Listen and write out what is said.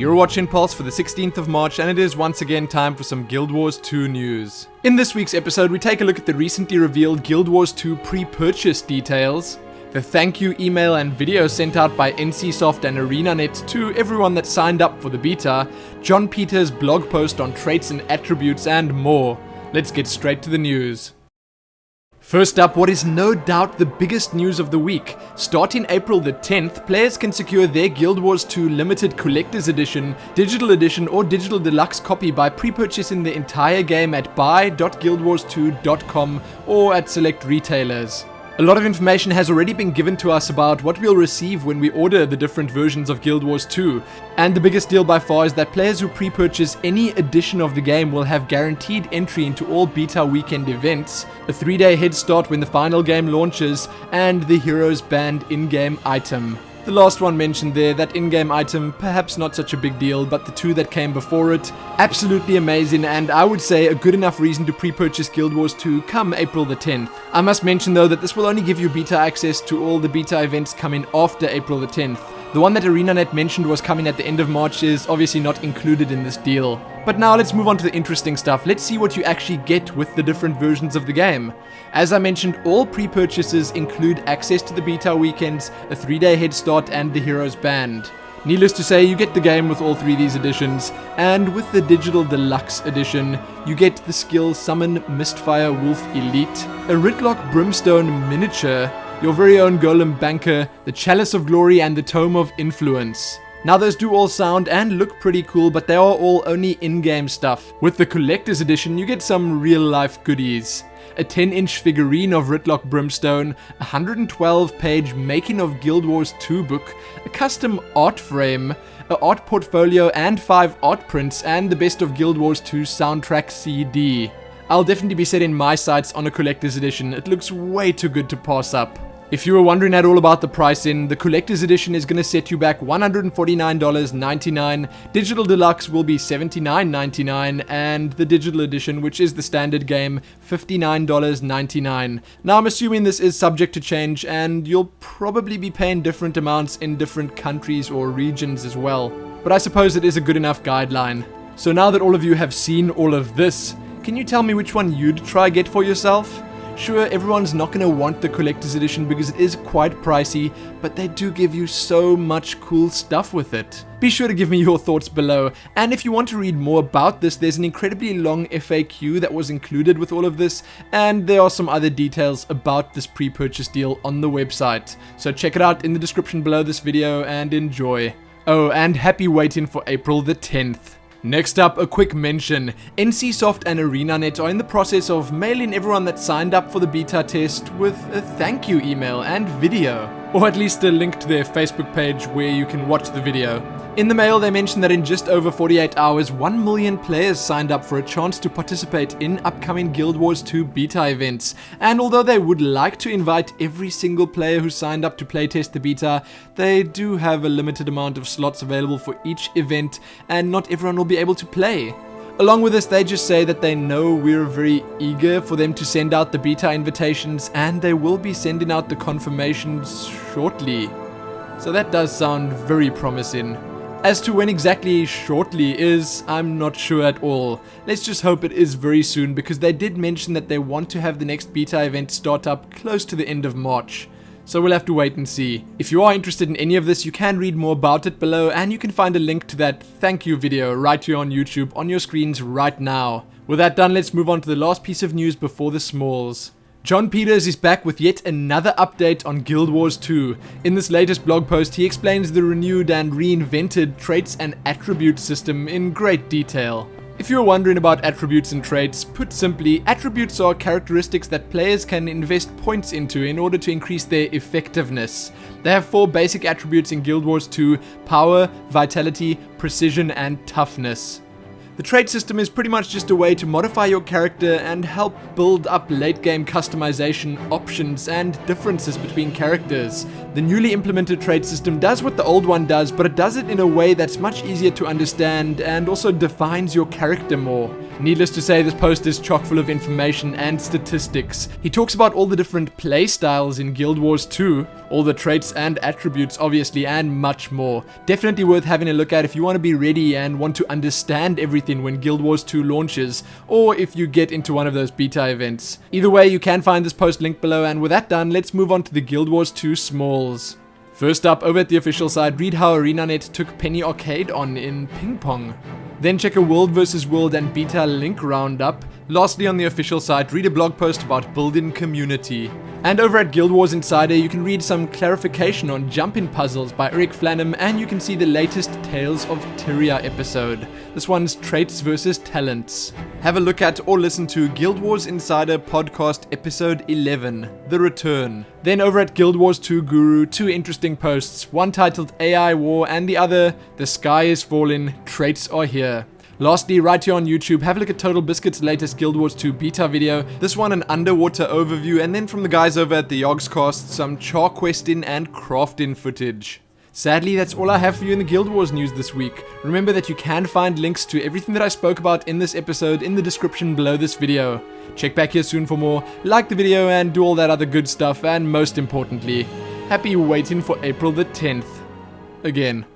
You're watching Pulse for the 16th of March, and it is once again time for some Guild Wars 2 news. In this week's episode, we take a look at the recently revealed Guild Wars 2 pre-purchase details, the thank you email and video sent out by NCSoft and ArenaNet to everyone that signed up for the beta, John Peters' blog post on traits and attributes, and more. Let's get straight to the news. First up, what is no doubt the biggest news of the week. Starting April the 10th, players can secure their Guild Wars 2 Limited Collector's Edition, Digital Edition or Digital Deluxe copy by pre-purchasing the entire game at buy.guildwars2.com or at select retailers. A lot of information has already been given to us about what we'll receive when we order the different versions of Guild Wars 2, and the biggest deal by far is that players who pre-purchase any edition of the game will have guaranteed entry into all beta weekend events, a 3-day head start when the final game launches, and the Heroes Band in-game item. The last one mentioned there, that in-game item, perhaps not such a big deal, but the two that came before it, absolutely amazing, and I would say a good enough reason to pre-purchase Guild Wars 2 come April the 10th. I must mention though that this will only give you beta access to all the beta events coming after April the 10th. The one that ArenaNet mentioned was coming at the end of March is obviously not included in this deal. But now let's move on to the interesting stuff. Let's see what you actually get with the different versions of the game. As I mentioned, all pre-purchases include access to the beta weekends, a 3-day head start, and the Heroes Band. Needless to say, you get the game with all three of these editions, and with the Digital Deluxe edition, you get the skill Summon Mistfire Wolf Elite, a Ritlock Brimstone miniature, your very own Golem Banker, the Chalice of Glory, and the Tome of Influence. Now those do all sound and look pretty cool, but they are all only in-game stuff. With the Collector's Edition, you get some real-life goodies. A 10-inch figurine of Ritlock Brimstone, a 112-page Making of Guild Wars 2 book, a custom art frame, an art portfolio and 5 art prints, and the Best of Guild Wars 2 soundtrack CD. I'll definitely be setting my sights on a Collector's Edition. It looks way too good to pass up. If you were wondering at all about the pricing, the Collector's Edition is going to set you back $149.99, Digital Deluxe will be $79.99, and the Digital Edition, which is the standard game, $59.99. Now I'm assuming this is subject to change, and you'll probably be paying different amounts in different countries or regions as well. But I suppose it is a good enough guideline. So now that all of you have seen all of this, can you tell me which one you'd try get for yourself? Sure, everyone's not going to want the Collector's Edition because it is quite pricey, but they do give you so much cool stuff with it. Be sure to give me your thoughts below, and if you want to read more about this, there's an incredibly long FAQ that was included with all of this, and there are some other details about this pre-purchase deal on the website. So check it out in the description below this video and enjoy. Oh, and happy waiting for April the 10th. Next up, a quick mention. NCSoft and ArenaNet are in the process of mailing everyone that signed up for the beta test with a thank you email and video, or at least a link to their Facebook page where you can watch the video. In the mail, they mentioned that in just over 48 hours, 1 million players signed up for a chance to participate in upcoming Guild Wars 2 beta events, and although they would like to invite every single player who signed up to playtest the beta, they do have a limited amount of slots available for each event, and not everyone will be able to play. Along with this, they just say that they know we're very eager for them to send out the beta invitations, and they will be sending out the confirmations shortly. So that does sound very promising. As to when exactly shortly is, I'm not sure at all. Let's just hope it is very soon, because they did mention that they want to have the next beta event start up close to the end of March. So we'll have to wait and see. If you are interested in any of this, you can read more about it below, and you can find a link to that thank you video right here on YouTube on your screens right now. With that done, let's move on to the last piece of news before the smalls. John Peters is back with yet another update on Guild Wars 2. In this latest blog post, he explains the renewed and reinvented traits and attributes system in great detail. If you're wondering about attributes and traits, put simply, attributes are characteristics that players can invest points into in order to increase their effectiveness. They have 4 basic attributes in Guild Wars 2: power, vitality, precision, and toughness. The trait system is pretty much just a way to modify your character and help build up late game customization options and differences between characters. The newly implemented trait system does what the old one does, but it does it in a way that's much easier to understand and also defines your character more. Needless to say, this post is chock full of information and statistics. He talks about all the different playstyles in Guild Wars 2, all the traits and attributes obviously, and much more. Definitely worth having a look at if you want to be ready and want to understand everything when Guild Wars 2 launches, or if you get into one of those beta events. Either way, you can find this post linked below, and with that done, let's move on to the Guild Wars 2 smalls. First up, over at the official side, read how ArenaNet took Penny Arcade on in ping pong. Then check a World vs. World and Beta link roundup. Lastly, on the official site, read a blog post about building community. And over at Guild Wars Insider, you can read some clarification on jump-in puzzles by Eric Flanham, and you can see the latest Tales of Tyria episode. This one's traits versus talents. Have a look at or listen to Guild Wars Insider podcast episode 11, The Return. Then over at Guild Wars 2 Guru, 2 interesting posts, one titled AI War and the other, The Sky is Falling, Traits Are Here. Lastly, right here on YouTube, have a look at Total Biscuit's latest Guild Wars 2 beta video. This one an underwater overview, and then from the guys over at the Yogscast, some char questing and crafting footage. Sadly, that's all I have for you in the Guild Wars news this week. Remember that you can find links to everything that I spoke about in this episode in the description below this video. Check back here soon for more, like the video and do all that other good stuff, and most importantly, happy waiting for April the 10th. Again.